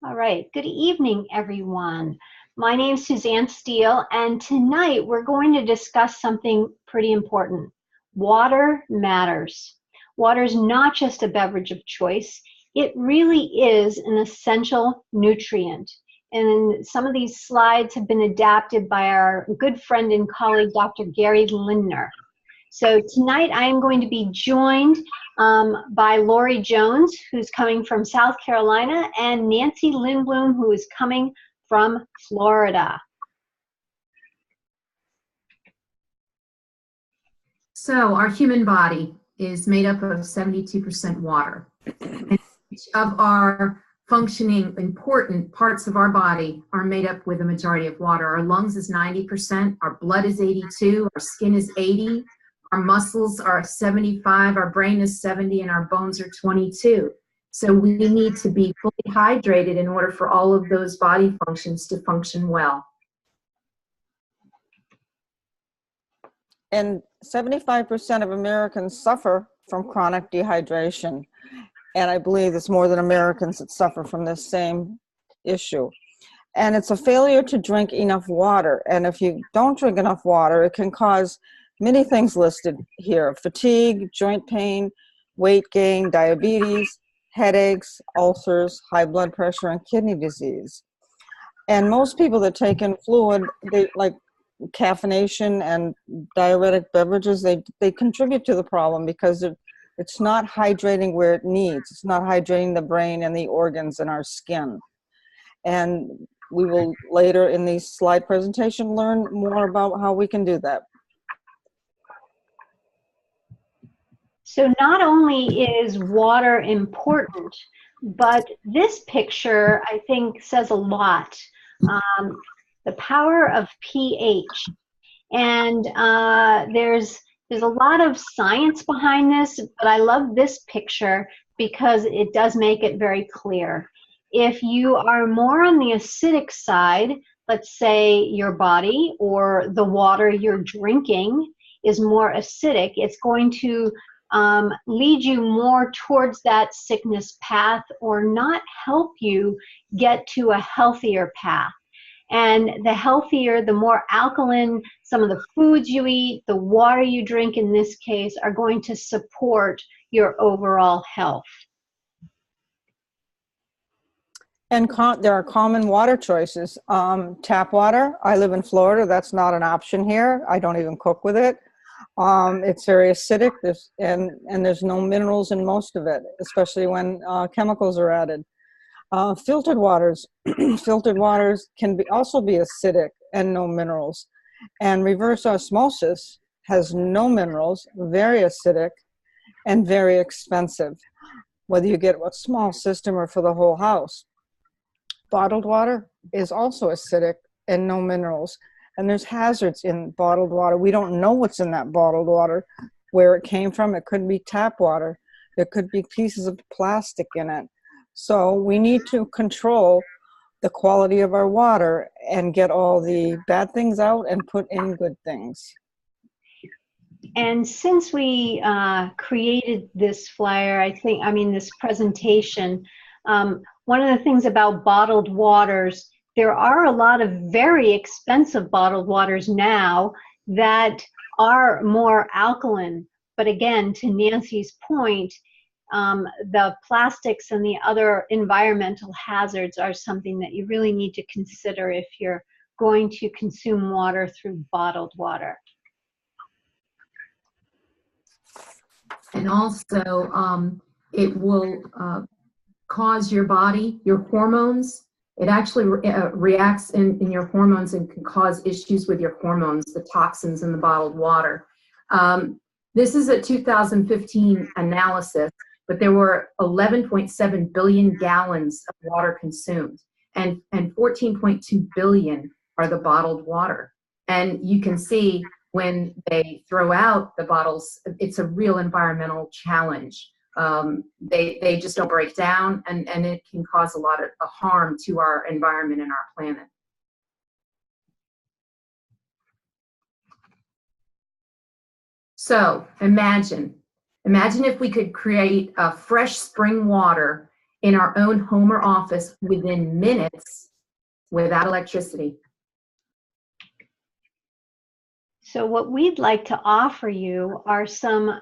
All right, good evening, everyone. My name is Suzanne Steele, and tonight we're going to discuss something pretty important. Water matters. Water is not just a beverage of choice, it really is an essential nutrient. And some of these slides have been adapted by our good friend and colleague, Dr. Gary Lindner. So tonight I am going to be joined by Lori Jones, who's coming from South Carolina, and Nancy Lindblom, who is coming from Florida. So our human body is made up of 72% water. And each of our functioning important parts of our body are made up with a majority of water. Our lungs is 90%, our blood is 82, our skin is 80, our muscles are 75, our brain is 70, and our bones are 22. So we need to be fully hydrated in order for all of those body functions to function well. And 75% of Americans suffer from chronic dehydration. And I believe there's more than Americans that suffer from this same issue. And it's a failure to drink enough water. And if you don't drink enough water, it can cause many things listed here: fatigue, joint pain, weight gain, diabetes, headaches, ulcers, high blood pressure, and kidney disease. And most people that take in fluid, they like caffeination and diuretic beverages, they contribute to the problem because it's not hydrating where it needs. It's not hydrating the brain and the organs and our skin. And we will later in the slide presentation learn more about how we can do that. So not only is water important, but this picture, I think, says a lot. The power of pH. And there's a lot of science behind this, but I love this picture because it does make it very clear. If you are more on the acidic side, let's say your body or the water you're drinking is more acidic, it's going to lead you more towards that sickness path or not help you get to a healthier path. And the healthier, the more alkaline some of the foods you eat, the water you drink in this case, are going to support your overall health. And there are common water choices. Tap water. I live in Florida. That's not an option here. I don't even cook with it. It's very acidic, and there's no minerals in most of it, especially when chemicals are added. Filtered waters. Filtered waters can also be acidic and no minerals. And reverse osmosis has no minerals, very acidic, and very expensive, whether you get a small system or for the whole house. Bottled water is also acidic and no minerals. And there's hazards in bottled water. We don't know what's in that bottled water, where it came from. It could be tap water. There could be pieces of plastic in it. So we need to control the quality of our water and get all the bad things out and put in good things. And since we created this flyer, this presentation, one of the things about bottled waters, there are a lot of very expensive bottled waters now that are more alkaline. But again, to Nancy's point, the plastics and the other environmental hazards are something that you really need to consider if you're going to consume water through bottled water. And also, it will cause your body, your hormones. It actually reacts in your hormones and can cause issues with your hormones, the toxins in the bottled water. This is a 2015 analysis, but there were 11.7 billion gallons of water consumed, and 14.2 billion are the bottled water. And you can see when they throw out the bottles, it's a real environmental challenge. They just don't break down, and it can cause a lot of harm to our environment and our planet. So imagine if we could create a fresh spring water in our own home or office within minutes without electricity. So what we'd like to offer you are some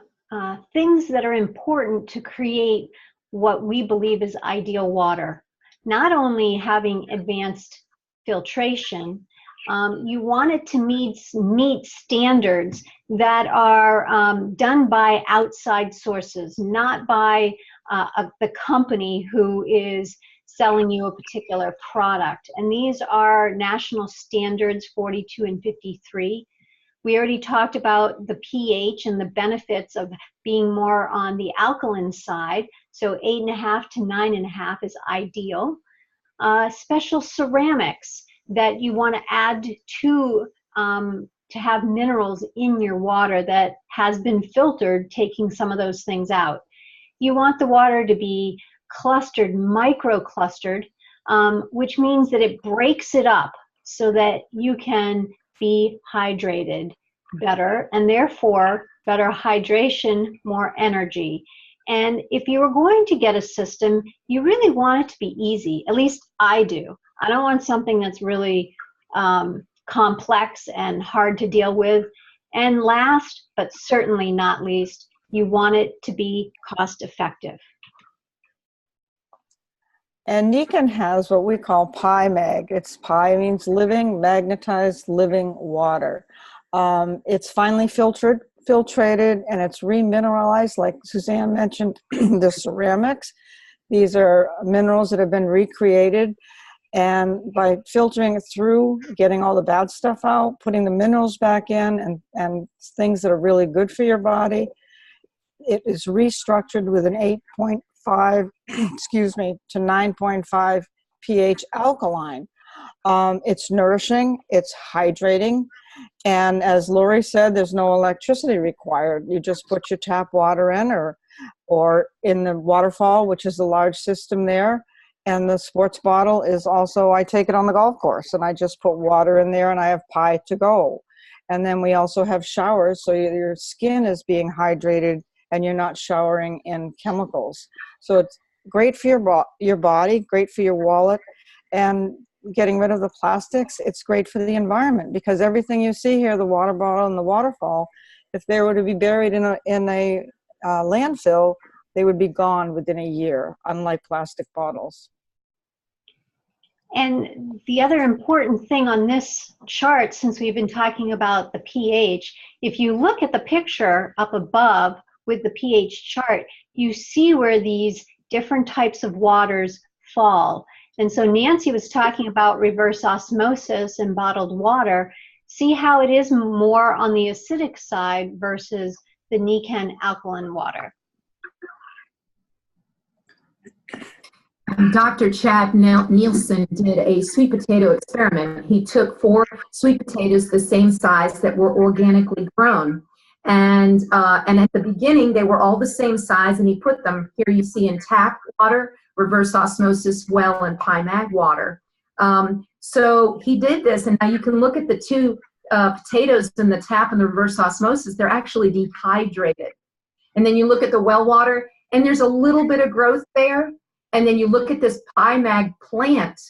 things that are important to create what we believe is ideal water. Not only having advanced filtration, you want it to meet standards that are done by outside sources, not by the company who is selling you a particular product. And these are national standards 42 and 53. We already talked about the pH and the benefits of being more on the alkaline side. So 8.5 to 9.5 is ideal. Special ceramics that you want to add to have minerals in your water that has been filtered, taking some of those things out. You want the water to be clustered, micro-clustered, which means that it breaks it up so that you can be hydrated better, and therefore better hydration, more energy. And if you were going to get a system, you really want it to be easy. At least I do. I don't want something that's really complex and hard to deal with. And last, but certainly not least, you want it to be cost effective. And Nikan has what we call PIMAG. It's Pi means living, magnetized living water. It's finely filtrated, and it's remineralized, like Suzanne mentioned, the ceramics. These are minerals that have been recreated, and by filtering it through, getting all the bad stuff out, putting the minerals back in, and things that are really good for your body, it is restructured with an 8.5 excuse me, to 9.5 pH alkaline. It's nourishing, it's hydrating, and as Lori said, there's no electricity required. You just put your tap water in, or in the waterfall, which is a large system there, and the sports bottle is also, I take it on the golf course, and I just put water in there, and I have Pi to go. And then we also have showers, so your skin is being hydrated, and you're not showering in chemicals. So it's great for your body, great for your wallet, and getting rid of the plastics. It's great for the environment, because everything you see here, the water bottle and the waterfall, if they were to be buried in a landfill, they would be gone within a year, unlike plastic bottles. And the other important thing on this chart, since we've been talking about the pH, if you look at the picture up above with the pH chart, you see where these different types of waters fall. And so Nancy was talking about reverse osmosis and bottled water. See how it is more on the acidic side versus the Nikan alkaline water. Dr. Chad Nielsen did a sweet potato experiment. He took 4 sweet potatoes the same size that were organically grown. And at the beginning, they were all the same size, and he put them, here you see, in tap water, reverse osmosis well, and PIMAG water. So he did this, and now you can look at the 2 potatoes in the tap and the reverse osmosis. They're actually dehydrated. And then you look at the well water, and there's a little bit of growth there. And then you look at this PIMAG plant,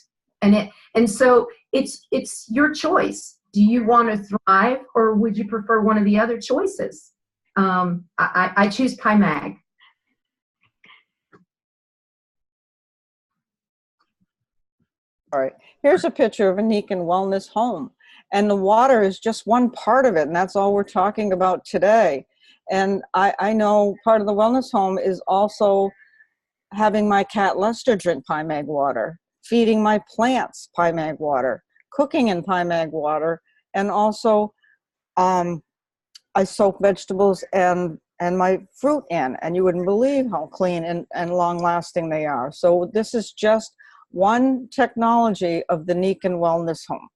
and so it's your choice. Do you want to thrive, or would you prefer one of the other choices? I choose PIMAG. All right, here's a picture of a Nikan Wellness home, and the water is just one part of it, and that's all we're talking about today. And I know part of the wellness home is also having my cat Lester drink PIMAG water, feeding my plants PIMAG water, cooking in PIMAG water, and also I soak vegetables and my fruit in, and you wouldn't believe how clean and long-lasting they are. So this is just one technology of the Nikan Wellness Home.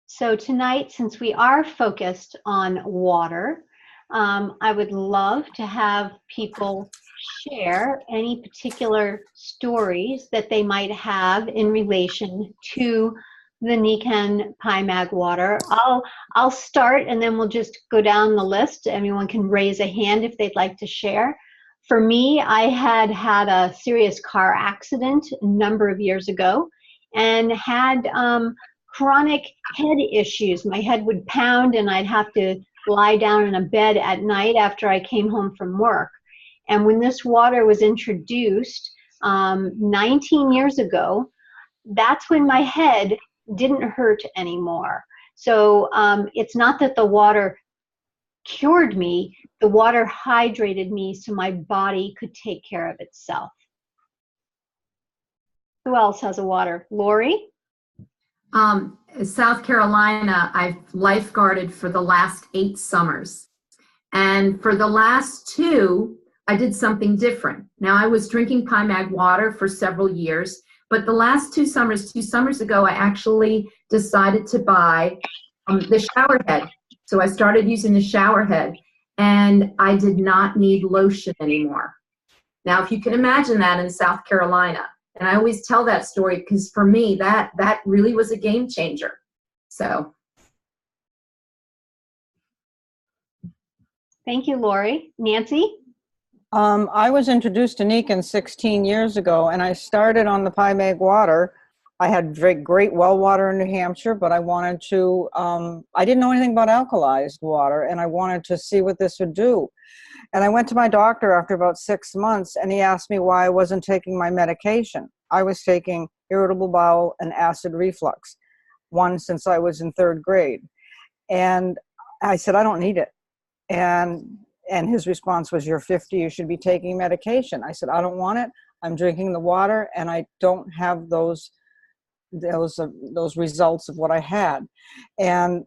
So tonight, since we are focused on water, I would love to have people share any particular stories that they might have in relation to the Nikan PIMAG water. I'll start, and then we'll just go down the list. Everyone can raise a hand if they'd like to share. For me, I had had a serious car accident a number of years ago and had chronic head issues. My head would pound and I'd have to lie down in a bed at night after I came home from work. And when this water was introduced 19 years ago, that's when my head didn't hurt anymore. So it's not that the water cured me, the water hydrated me so my body could take care of itself. Who else has a water? Lori? South Carolina, I've lifeguarded for the last 8 summers. And for the last 2, I did something different. Now, I was drinking PIMAG water for several years, but the last 2 summers ago, I actually decided to buy the shower head. So I started using the shower head, and I did not need lotion anymore. Now, if you can imagine that in South Carolina, and I always tell that story because for me, that really was a game changer. So. Thank you, Lori. Nancy? I was introduced to Nikan 16 years ago, and I started on the PIMAG water. I had great well water in New Hampshire, but I wanted to, I didn't know anything about alkalized water, and I wanted to see what this would do. And I went to my doctor after about 6 months, and he asked me why I wasn't taking my medication. I was taking irritable bowel and acid reflux, one since I was in 3rd grade. And I said, I don't need it. And his response was, you're 50, you should be taking medication. I said, I don't want it. I'm drinking the water, and I don't have those results of what I had. And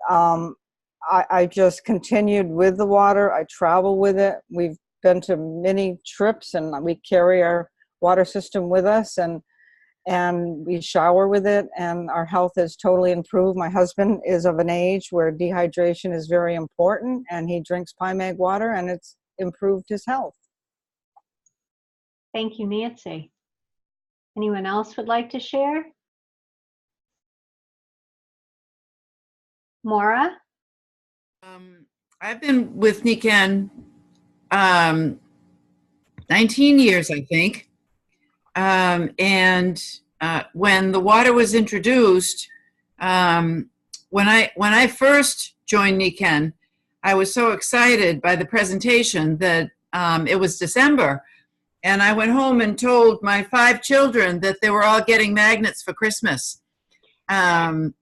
I just continued with the water. I travel with it. We've been to many trips, and we carry our water system with us, and we shower with it, and our health has totally improved. My husband is of an age where dehydration is very important, and he drinks PIMAG water, and it's improved his health. Thank you, Nancy. Anyone else would like to share? Maura? I've been with Nikan 19 years, I think. And when the water was introduced, when I first joined Nikan, I was so excited by the presentation that it was December, and I went home and told my 5 children that they were all getting magnets for Christmas. And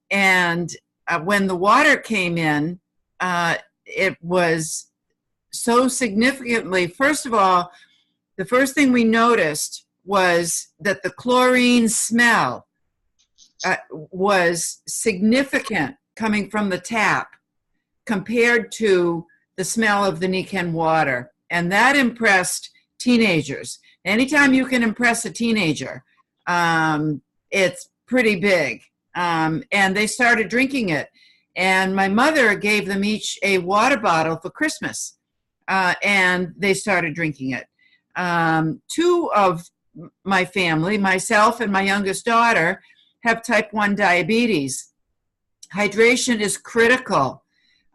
when the water came in, it was so significantly, first of all, the first thing we noticed was that the chlorine smell was significant coming from the tap compared to the smell of the Nikan water. And that impressed teenagers. Anytime you can impress a teenager, it's pretty big. And they started drinking it. And my mother gave them each a water bottle for Christmas, and they started drinking it. 2 of my family, myself and my youngest daughter, have type 1 diabetes. Hydration is critical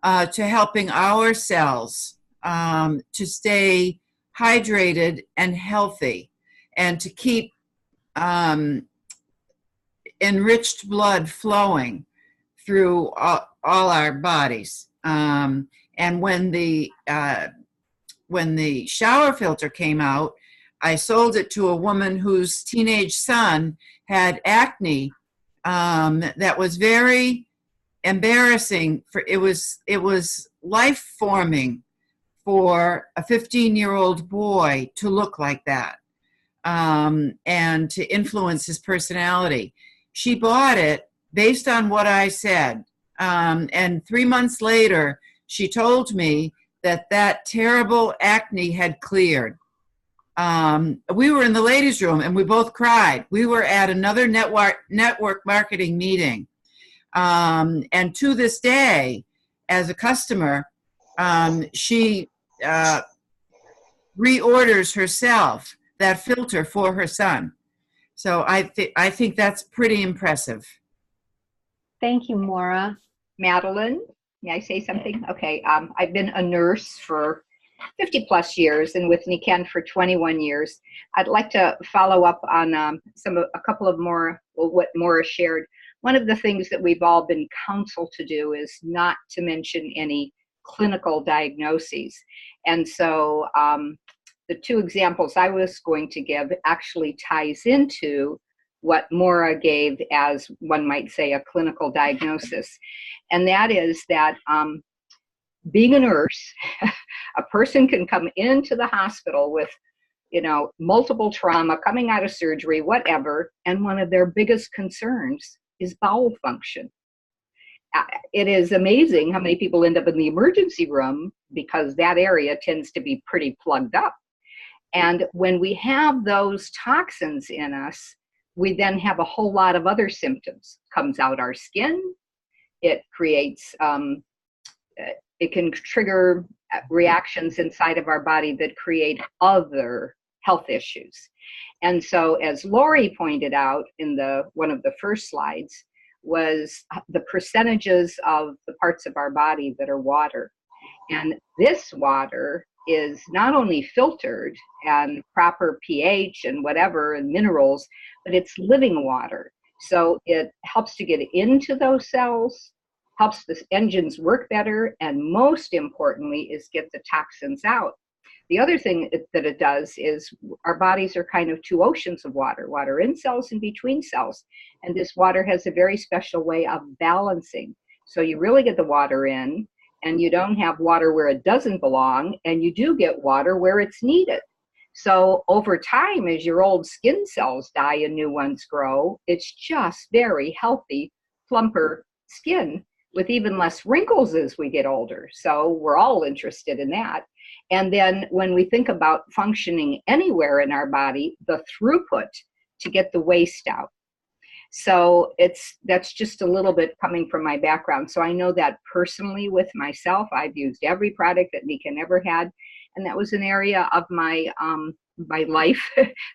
to helping our cells to stay hydrated and healthy, and to keep enriched blood flowing through all our bodies. And when the shower filter came out, I sold it to a woman whose teenage son had acne that was very embarrassing. It was life-forming for a 15-year-old boy to look like that, and to influence his personality. She bought it based on what I said. And 3 months later, she told me that terrible acne had cleared. We were in the ladies' room and we both cried. We were at another network marketing meeting. And to this day, as a customer, she reorders herself that filter for her son. So I think that's pretty impressive. Thank you, Maura. Madeline, may I say something? Okay, I've been a nurse for 50 plus years, and with Niken for 21 years. I'd like to follow up on a couple of more, well, what Maura shared. One of the things that we've all been counseled to do is not to mention any clinical diagnoses. And so the two examples I was going to give actually ties into what Maura gave as, one might say, a clinical diagnosis. And that is that being a nurse, a person can come into the hospital with, you know, multiple trauma, coming out of surgery, whatever, and one of their biggest concerns is bowel function. It is amazing how many people end up in the emergency room because that area tends to be pretty plugged up. And when we have those toxins in us, we then have a whole lot of other symptoms. Comes out our skin. It creates, it can trigger reactions inside of our body that create other health issues. And so, as Lori pointed out in one of the first slides, was the percentages of the parts of our body that are water. And this water is not only filtered and proper pH and whatever and minerals, but it's living water. So it helps to get into those cells, helps the engines work better, and most importantly is get the toxins out. The other thing that it does is our bodies are kind of two oceans of water, water in cells and between cells. And this water has a very special way of balancing. So you really get the water in, and you don't have water where it doesn't belong, and you do get water where it's needed. So over time, as your old skin cells die and new ones grow, it's just very healthy, plumper skin with even less wrinkles as we get older. So we're all interested in that. And then when we think about functioning anywhere in our body, the throughput to get the waste out. So that's just a little bit coming from my background. So I know that personally with myself. I've used every product that Niken ever had. And that was an area of my life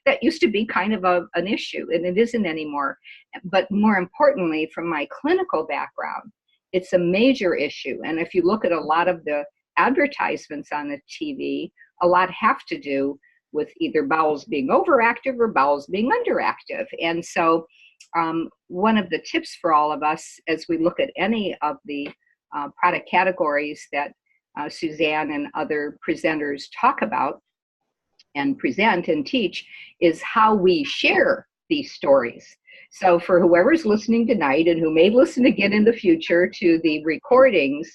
that used to be kind of an issue, and it isn't anymore. But more importantly, from my clinical background, it's a major issue. And if you look at a lot of the advertisements on the TV, a lot have to do with either bowels being overactive or bowels being underactive. And so one of the tips for all of us as we look at any of the product categories that Suzanne and other presenters talk about and present and teach is how we share these stories. So for whoever's listening tonight and who may listen again in the future to the recordings,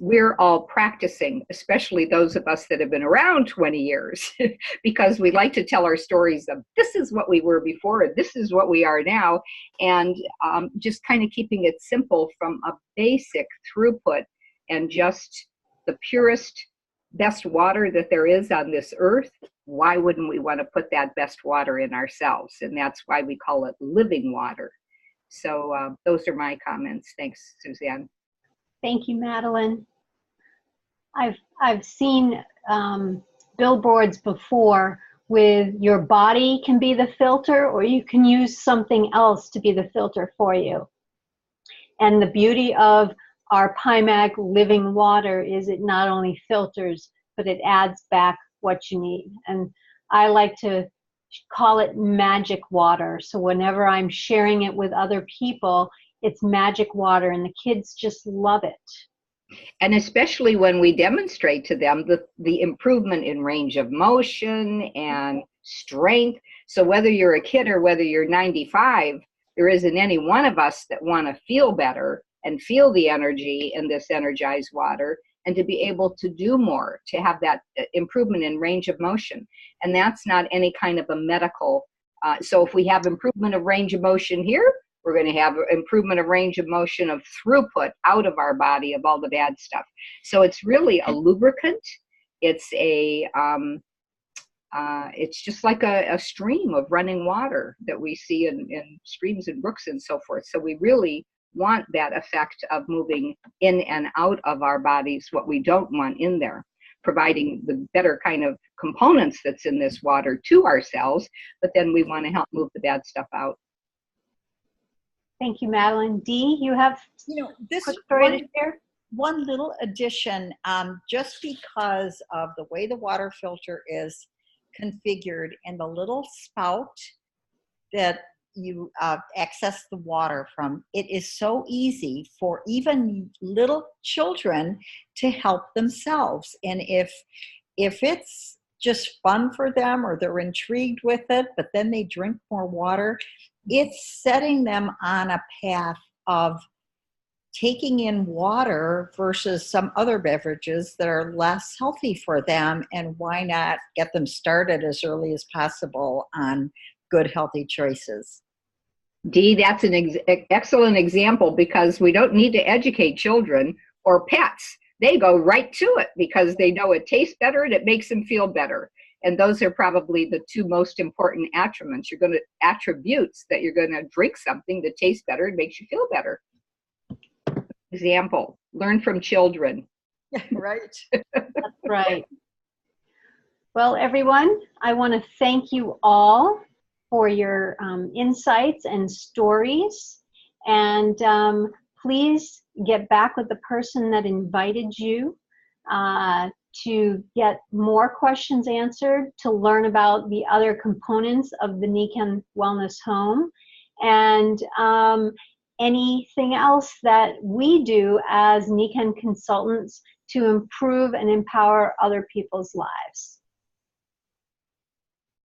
we're all practicing, especially those of us that have been around 20 years, because we like to tell our stories of this is what we were before, and this is what we are now, and just kind of keeping it simple from a basic throughput and just the purest, best water that there is on this earth. Why wouldn't we want to put that best water in ourselves? And that's why we call it living water. So those are my comments. Thanks, Suzanne. Thank you, Madeline. I've seen billboards before with your body can be the filter, or you can use something else to be the filter for you. And the beauty of our PIMAG living water is it not only filters, but it adds back what you need. And I like to call it magic water. So whenever I'm sharing it with other people, it's magic water, and the kids just love it. And especially when we demonstrate to them the improvement in range of motion and strength. So whether you're a kid or whether you're 95, there isn't any one of us that want to feel better and feel the energy in this energized water, and to be able to do more, to have that improvement in range of motion. And that's not any kind of a medical. So if we have improvement of range of motion here, we're going to have improvement of range of motion of throughput out of our body of all the bad stuff. So it's really a lubricant. It's it's just like a stream of running water that we see in streams and brooks and so forth. So we really want that effect of moving in and out of our bodies, what we don't want in there, providing the better kind of components that's in this water to our cells, but then we want to help move the bad stuff out. Thank you, Madeline. Dee, you have this quick story to share? one little addition, just because of the way the water filter is configured and the little spout that you access the water from, it is so easy for even little children to help themselves. And if it's just fun for them or they're intrigued with it, but then they drink more water, it's setting them on a path of taking in water versus some other beverages that are less healthy for them. And why not get them started as early as possible on good, healthy choices? Dee, that's an excellent example, because we don't need to educate children or pets. They go right to it because they know it tastes better and it makes them feel better. And those are probably the two most important attributes that you're going to drink something that tastes better and makes you feel better. Example, learn from children. Right. That's right. Well, everyone, I want to thank you all for your insights and stories. And please get back with the person that invited you to get more questions answered, to learn about the other components of the Nikan Wellness Home, and anything else that we do as Nikan consultants to improve and empower other people's lives.